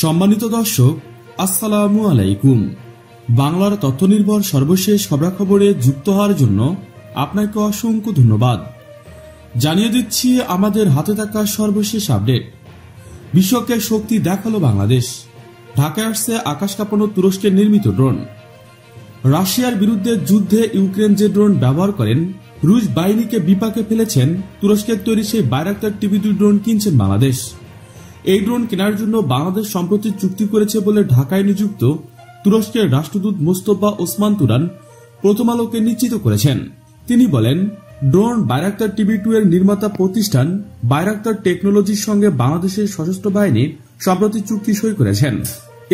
সম্মানিত দর্শক, আসসালামু আলাইকুম। বাংলার তথ্য নির্ভর সর্বশেষ খবরাখবরে যুক্ত হওয়ার জন্য আপনাকে অসংখ্য ধন্যবাদ। জানিয়ে দিচ্ছি আমাদের হাতে থাকা সর্বশেষ আপডেট। বিশ্বকে শক্তি দেখালো বাংলাদেশ। ঢাকায় আসছে আকাশ কাঁপানো তুরস্কের নির্মিত ড্রোন। রাশিয়ার বিরুদ্ধে যুদ্ধে ইউক্রেন যে ড্রোন ব্যবহার করেন, রুশ বাহিনীকে বিপাকে ফেলেছেন তুরস্কের তৈরি সেই বাইরাক্তার TB2 ড্রোন কিনছেন বাংলাদেশ। এই ড্রোন কেনার জন্য বাংলাদেশ সম্প্রতি চুক্তি করেছে বলে ঢাকায় নিযুক্ত তুরস্কের রাষ্ট্রদূত মোস্তফা ওসমান তুরান প্রথম আলোকে নিশ্চিত করেছেন। তিনি বলেন, ড্রোন বাইরাক্তার TB2 এর নির্মাতা প্রতিষ্ঠান বাইরাক্তার টেকনোলজির সঙ্গে বাংলাদেশের সশস্ত্র বাহিনীর সম্প্রতি চুক্তি সই করেছেন।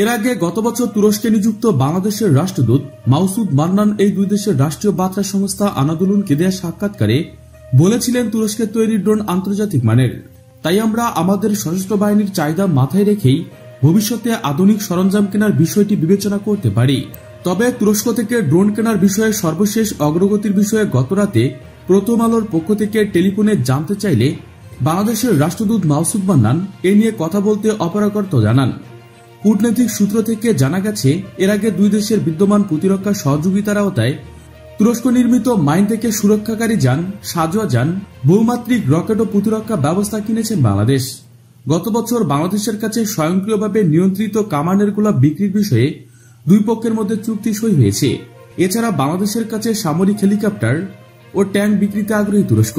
এর আগে গত বছর তুরস্কে নিযুক্ত বাংলাদেশের রাষ্ট্রদূত মাসুদ মান্নান এই দুই দেশের রাষ্ট্রীয় বার্তা সংস্থা আনাদুলুনকে দেয়া সাক্ষাৎকারে বলেছিলেন, তুরস্কের তৈরি ড্রোন আন্তর্জাতিক মানের। তাই আমরা আমাদের সশস্ত্র বাহিনীর চাহিদা মাথায় রেখেই ভবিষ্যতে আধুনিক সরঞ্জাম কেনার বিষয়টি বিবেচনা করতে পারি। তবে তুরস্ক থেকে ড্রোন কেনার বিষয়ে সর্বশেষ অগ্রগতির বিষয়ে গতরাতে প্রথম আলোর পক্ষ থেকে টেলিফোনে জানতে চাইলে বাংলাদেশের রাষ্ট্রদূত মাসুদ মান্নান এ নিয়ে কথা বলতে অপারগতা জানান। কূটনৈতিক সূত্র থেকে জানা গেছে, এর আগে দুই দেশের বিদ্যমান প্রতিরক্ষা সহযোগিতার আওতায় তুরস্ক নির্মিত মাইন থেকে সুরক্ষাকারী যান, সাজোয়া যান, বহুমাত্রিক রকেট ও প্রতিরক্ষা ব্যবস্থা কিনেছেন বাংলাদেশ। গত বছর বাংলাদেশের কাছে স্বয়ংক্রিয়ভাবে নিয়ন্ত্রিত কামানের গোলা বিক্রির বিষয়ে দুই পক্ষের মধ্যে চুক্তি সই হয়েছে। এছাড়া বাংলাদেশের কাছে সামরিক হেলিকপ্টার ও ট্যাঙ্ক বিক্রিতে আগ্রহী তুরস্ক।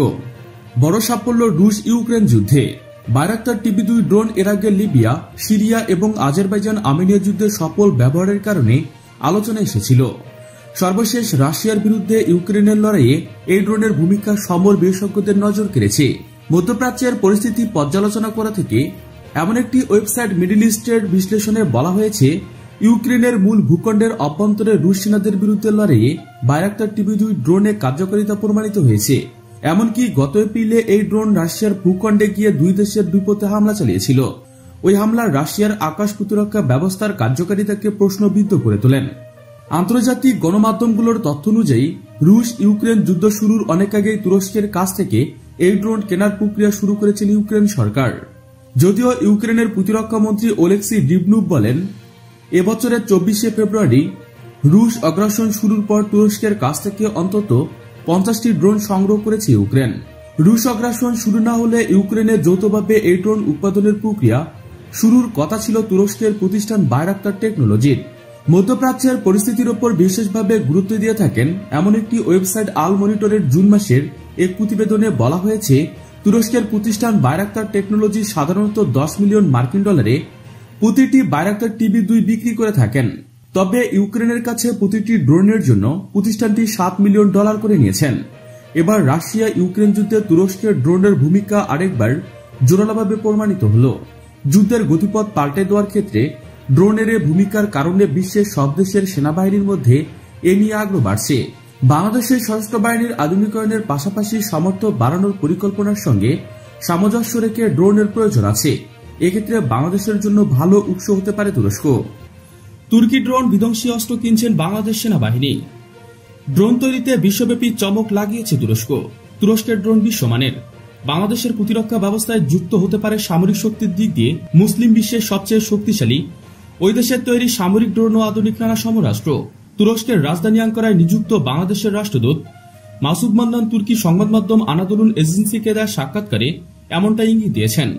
বড় সাফল্য রুশ ইউক্রেন যুদ্ধে। বাইরাক্তার TB2 ড্রোন এর আগে লিবিয়া, সিরিয়া এবং আজারবাইজান আর্মেনিয়া যুদ্ধে সফল ব্যবহারের কারণে আলোচনায় এসেছিল। সর্বশেষ রাশিয়ার বিরুদ্ধে ইউক্রেনের লড়াইয়ে এই ড্রোনের ভূমিকা সমর বিশেষজ্ঞদের নজর কেড়েছে। মধ্যপ্রাচ্যের পরিস্থিতি পর্যালোচনা করা থেকে এমন একটি ওয়েবসাইট মিডল ইস্টের বিশ্লেষণে বলা হয়েছে, ইউক্রেনের মূল ভূখণ্ডের অভ্যন্তরে রুশ সেনাদের বিরুদ্ধে লড়াইয়ে বাইরাক্তার TB2 ড্রোনের কার্যকারিতা প্রমাণিত হয়েছে। এমনকি গত এপ্রিলে এই ড্রোন রাশিয়ার ভূখণ্ডে গিয়ে দুই দেশের বিপথে হামলা চালিয়েছিল। ওই হামলা রাশিয়ার আকাশ প্রতিরক্ষা ব্যবস্থার কার্যকারিতাকে প্রশ্নবিদ্ধ করে তোলেন। আন্তর্জাতিক গণমাধ্যমগুলোর তথ্য অনুযায়ী রুশ ইউক্রেন যুদ্ধ শুরুর অনেক আগেই তুরস্কের কাছ থেকে এই ড্রোন কেনার প্রক্রিয়া শুরু করেছিল ইউক্রেন সরকার। যদিও ইউক্রেনের প্রতিরক্ষা মন্ত্রী ওলেক্সি রিভনুভ বলেন, এবছরের 24শে ফেব্রুয়ারি রুশ আগ্রাসন শুরুর পর তুরস্কের কাছ থেকে অন্তত 50টি ড্রোন সংগ্রহ করেছে ইউক্রেন। রুশ আগ্রাসন শুরু না হলে ইউক্রেনের যৌথভাবে এই ড্রোন উৎপাদনের প্রক্রিয়া শুরুর কথা ছিল তুরস্কের প্রতিষ্ঠান বাইরাক্তার টেকনোলজির। মধ্যপ্রাচ্যের পরিস্থিতির উপর বিশেষভাবে গুরুত্ব দিয়ে থাকেন এমন একটি ওয়েবসাইট আল মনিটরের জুন মাসের এক প্রতিবেদনে বলা হয়েছে, তুরস্কের প্রতিষ্ঠান বাইরাক্তার টেকনোলজি সাধারণত 10 মিলিয়ন মার্কিন ডলারে প্রতিটি বাইরাক্তার TB2 বিক্রি করে থাকেন। তবে ইউক্রেনের কাছে প্রতিটি ড্রোনের জন্য প্রতিষ্ঠানটি $7 মিলিয়ন করে নিয়েছেন। এবার রাশিয়া ইউক্রেন যুদ্ধে তুরস্কের ড্রোনের ভূমিকা আরেকবার জোরালোভাবে প্রমাণিত হল। যুদ্ধের গতিপথ পাল্টে দেওয়ার ক্ষেত্রে ড্রোনের ভূমিকার কারণে বিশ্বের সব দেশের সেনাবাহিনীর মধ্যে এ নিয়ে আগ্রহ বাড়ছে। বাংলাদেশের সশস্ত্র বাহিনীর আধুনিকায়নের পাশাপাশি সামর্থ্য বাড়ানোর পরিকল্পনার সঙ্গে সামঞ্জস্য রেখে ড্রোনের প্রয়োজন আছে। এক্ষেত্রে বাংলাদেশের জন্য ভালো উৎস হতে পারে তুরস্ক। তুর্কি ড্রোন বিধ্বংসী অস্ত্র কিনছেন বাংলাদেশ সেনাবাহিনী। ড্রোন তৈরিতে বিশ্বব্যাপী চমক লাগিয়েছে তুরস্ক। তুরস্কের ড্রোন বিশ্বমানের। বাংলাদেশের প্রতিরক্ষা ব্যবস্থায় যুক্ত হতে পারে সামরিক শক্তির দিক দিয়ে মুসলিম বিশ্বের সবচেয়ে শক্তিশালী ওই দেশের তৈরি সামরিক ড্রোন ও আধুনিক নানা সমরাস্ত্র। তুরস্কের রাজধানী আঙ্কারায় নিযুক্ত বাংলাদেশের রাষ্ট্রদূত মাসুদ মান্নান তুর্কি সংবাদ মাধ্যম আনাদুলুন এজেন্সিকে দেওয়া সাক্ষাৎকারে এমনটা ইঙ্গিত দিয়েছেন।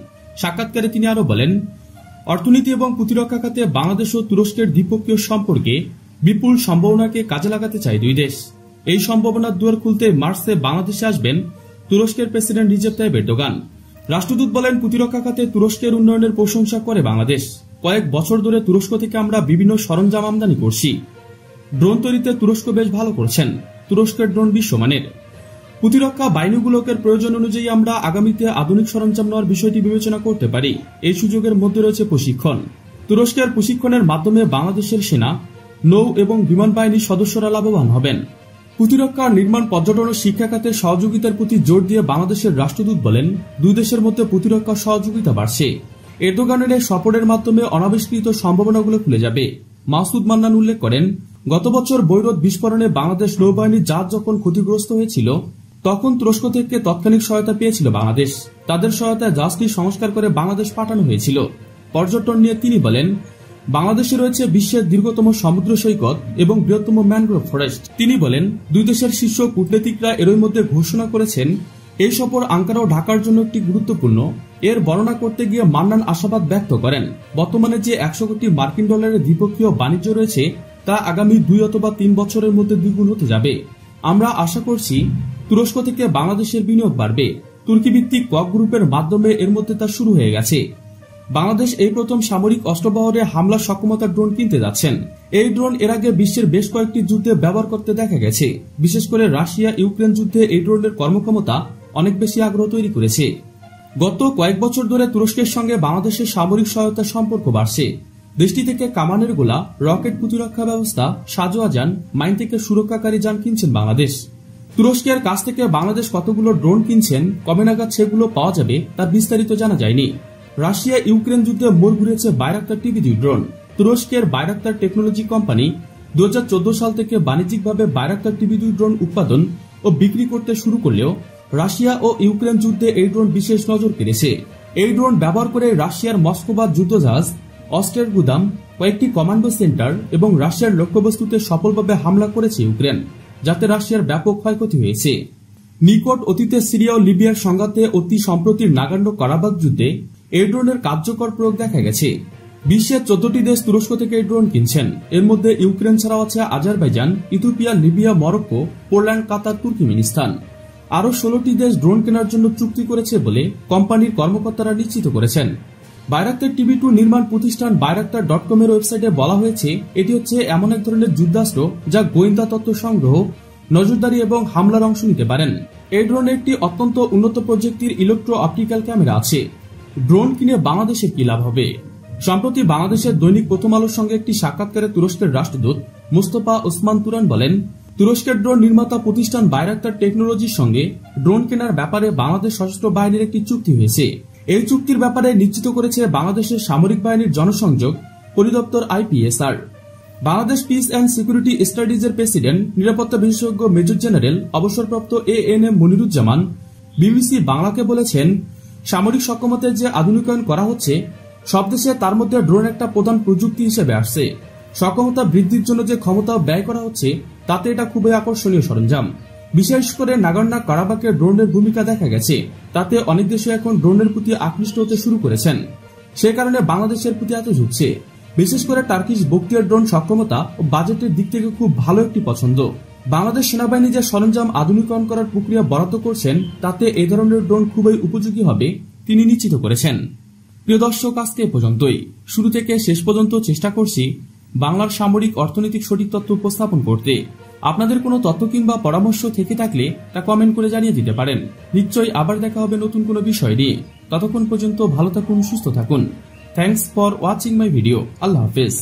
সাক্ষাৎকারে তিনি আরো বলেন, অর্থনীতি এবং প্রতিরক্ষা খাতে বাংলাদেশ ও তুরস্কের দ্বিপক্ষীয় সম্পর্কে বিপুল সম্ভাবনাকে কাজে লাগাতে চায় দুই দেশ। এই সম্ভাবনার দুয়ার খুলতে মার্চে বাংলাদেশে আসবেন তুরস্কের প্রেসিডেন্ট রিজেপ তাইয়িপ এরদোগান। রাষ্ট্রদূত বলেন, প্রতিরক্ষা খাতে তুরস্কের উন্নয়নের প্রশংসা করে বাংলাদেশ। কয়েক বছর ধরে তুরস্ক থেকে আমরা বিভিন্ন সরঞ্জাম আমদানি করছি। ড্রোন তৈরিতে তুরস্ক বেশ ভালো করছেন। তুরস্কের ড্রোন বিশ্বমানের। প্রতিরক্ষা বাহিনীগুলোকে প্রয়োজন অনুযায়ী আমরা আগামীতে আধুনিক সরঞ্জাম নেওয়ার বিষয়টি বিবেচনা করতে পারি। এই সুযোগের মধ্যে রয়েছে প্রশিক্ষণ। তুরস্কের প্রশিক্ষণের মাধ্যমে বাংলাদেশের সেনা, নৌ এবং বিমান বাহিনীর সদস্যরা লাভবান হবেন। প্রতিরক্ষা, নির্মাণ, পর্যটন ও শিক্ষা খাতে সহযোগিতার প্রতি জোর দিয়ে বাংলাদেশের রাষ্ট্রদূত বলেন, দুই দেশের মধ্যে প্রতিরক্ষা সহযোগিতা বাড়ছে। এরদোগানের সফরের মাধ্যমে অনাবিষ্কৃত সম্ভাবনাগুলো খুলে যাবে। মাসুদ মান্নান উল্লেখ করেন, গত বছর বৈরুত বিস্ফোরণে বাংলাদেশ নৌবাহিনীর জাহাজ যখন ক্ষতিগ্রস্ত হয়েছিল, তখন তুরস্ক থেকে তাৎক্ষণিক সহায়তা পেয়েছিল বাংলাদেশ। তাদের সহায়তায় জাহাজটি সংস্কার করে বাংলাদেশ পাঠানো হয়েছিল। পর্যটন নিয়ে তিনি বলেন, বাংলাদেশে রয়েছে বিশ্বের দীর্ঘতম সমুদ্র সৈকত এবং বৃহত্তম ম্যানগ্রোভ ফরেস্ট। তিনি বলেন, দুই দেশের শীর্ষ কূটনীতিকরা এরই মধ্যে ঘোষণা করেছেন এই সফর আঙ্কারা ও ঢাকার জন্য একটি গুরুত্বপূর্ণ। এর বর্ণনা করতে গিয়ে মান্নান আশাবাদ ব্যক্ত করেন, বর্তমানে যে 100 কোটি মার্কিন ডলারের দ্বিপক্ষীয় বাণিজ্য রয়েছে তা আগামী 2 অথবা 3 বছরের মধ্যে দ্বিগুণ হতে যাবে। আমরা আশা করছি তুরস্ক থেকে বাংলাদেশের বিনিয়োগ বাড়বে। তুর্কি ভিত্তিক কক গ্রুপের মাধ্যমে এর মধ্যে তা শুরু হয়ে গেছে। বাংলাদেশ এই প্রথম সামরিক অস্ত্রবহরে হামলার সক্ষমতা ড্রোন কিনতে যাচ্ছেন। এই ড্রোন এর আগে বিশ্বের বেশ কয়েকটি যুদ্ধে ব্যবহার করতে দেখা গেছে। বিশেষ করে রাশিয়া ইউক্রেন যুদ্ধে এই ড্রোনের কর্মক্ষমতা অনেক বেশি আগ্রহ তৈরি করেছে। গত কয়েক বছর ধরে তুরস্কের সঙ্গে বাংলাদেশের সামরিক সহায়তার সম্পর্ক বাড়ছে। দেশটি থেকে কামানের গোলা, রকেট প্রতিরক্ষা ব্যবস্থা, সাজোয়া যান, মাইন থেকে সুরক্ষাকারী যান কিনছেন বাংলাদেশ। তুরস্কের কাছ থেকে বাংলাদেশ কতগুলো ড্রোন কিনছেন, কবে নাগাদ সেগুলো পাওয়া যাবে তার বিস্তারিত জানা যায়নি। রাশিয়া ইউক্রেন যুদ্ধে মোড় ঘুরেছে বাইরাক্তার TB2 ড্রোন। তুরস্কের বাইরাক্তার টেকনোলজি কোম্পানি 2014 সাল থেকে বাণিজ্যিকভাবে বাইরাক্তার TB2 ড্রোন উৎপাদন ও বিক্রি করতে শুরু করলেও রাশিয়া ও ইউক্রেন যুদ্ধে এই ড্রোন বিশেষ নজর কেড়েছে। এই ড্রোন ব্যবহার করে রাশিয়ার মস্কোবাদ যুদ্ধজাহাজ, অস্ত্রের গুদাম, কয়েকটি কমান্ডো সেন্টার এবং রাশিয়ার লক্ষ্যবস্তুতে সফলভাবে হামলা করেছে ইউক্রেন, যাতে রাশিয়ার ব্যাপক ক্ষয়ক্ষতি হয়েছে। নিকট অতীতে সিরিয়া ও লিবিয়ার সংঘাতে অতি সম্প্রতির নাগার্নো কারাবাখ যুদ্ধে এই ড্রোনের কার্যকর প্রয়োগ দেখা গেছে। বিশ্বের 14টি দেশ তুরস্ক থেকে এই ড্রোন কিনছেন। এর মধ্যে ইউক্রেন ছাড়াও আছে Azerbaijan, Ethiopia, Libya, Morocco, Poland, Qatar, Turkmenistan. আরও 16টি দেশ ড্রোন কেনার জন্য চুক্তি করেছে বলে কোম্পানির কর্মকর্তারা নিশ্চিত করেছেন। বাইরাক্তার TB2 নির্মাণ প্রতিষ্ঠান বাইরাক্তার.com এর ওয়েবসাইটে বলা হয়েছে, এটি হচ্ছে এমন এক ধরনের যুদ্ধাস্ত্র যা গোয়েন্দা তথ্য সংগ্রহ, নজরদারি এবং হামলার অংশ নিতে পারেন। এই ড্রোনে একটি অত্যন্ত উন্নত প্রযুক্তির ইলেকট্রো অপটিক্যাল ক্যামেরা আছে। ড্রোন কিনে বাংলাদেশের কি লাভ হবে? সম্প্রতি বাংলাদেশের দৈনিক প্রথম আলোর সঙ্গে একটি সাক্ষাৎকারে তুরস্কের রাষ্ট্রদূত মুস্তফা ওসমান তুরান বলেন, তুরস্কের ড্রোন নির্মাতা প্রতিষ্ঠান বাইরাক্তার টেকনোলজির সঙ্গে ড্রোন কেনার ব্যাপারে বাংলাদেশ সশস্ত্র বাহিনীর একটি চুক্তি হয়েছে। এই চুক্তির ব্যাপারে নিশ্চিত করেছে বাংলাদেশের সামরিক বাহিনীর জনসংযোগ পরিদপ্তর IPSR। Bangladesh peace and security স্টাডিজের প্রেসিডেন্ট, নিরাপত্তা বিশেষজ্ঞ মেজর জেনারেল অবসরপ্রাপ্ত ANM মনিরুজ্জামান BBC বাংলাকে বলেছেন, সামরিক সক্ষমতার যে আধুনিকায়ন করা হচ্ছে সব দেশে, তার মধ্যে ড্রোন একটা প্রধান প্রযুক্তি হিসেবে আসছে। সক্ষমতা বৃদ্ধির জন্য যে ক্ষমতা ব্যয় করা হচ্ছে তাতে এটা খুবই আকর্ষণীয় সরঞ্জাম। বিশেষ করে নাগর্নো কারাবাখে ড্রোনের ভূমিকা দেখা গেছে। তাতে অনেক দেশে এখন ড্রোনের প্রতি আকৃষ্ট হতে শুরু করেছেন। সে কারণে বাংলাদেশের প্রতি এত ঝুঁকছে। বিশেষ করে টার্কিশ বক্তিয়ার ড্রোন সক্ষমতা ও বাজেটের দিক থেকে খুব ভালো একটি পছন্দ। বাংলাদেশ সেনাবাহিনী যে সরঞ্জাম আধুনিকরণ করার প্রক্রিয়া বরাদ্দ করছেন তাতে এই ধরনের ড্রোন খুবই উপযোগী হবে তিনি নিশ্চিত করেছেন। প্রিয় দর্শক, আজকে এ পর্যন্তই। শুরু থেকে শেষ পর্যন্ত চেষ্টা করছি বাংলার সামরিক অর্থনৈতিক সঠিক তথ্য উপস্থাপন করতে। আপনাদের কোনো তথ্য কিংবা পরামর্শ থেকে থাকলে তা কমেন্ট করে জানিয়ে দিতে পারেন। নিশ্চয়ই আবার দেখা হবে নতুন কোনো বিষয় নিয়ে। ততক্ষণ পর্যন্ত ভালো থাকুন, সুস্থ থাকুন। Thanks for watching my video. আল্লাহ হাফেজ।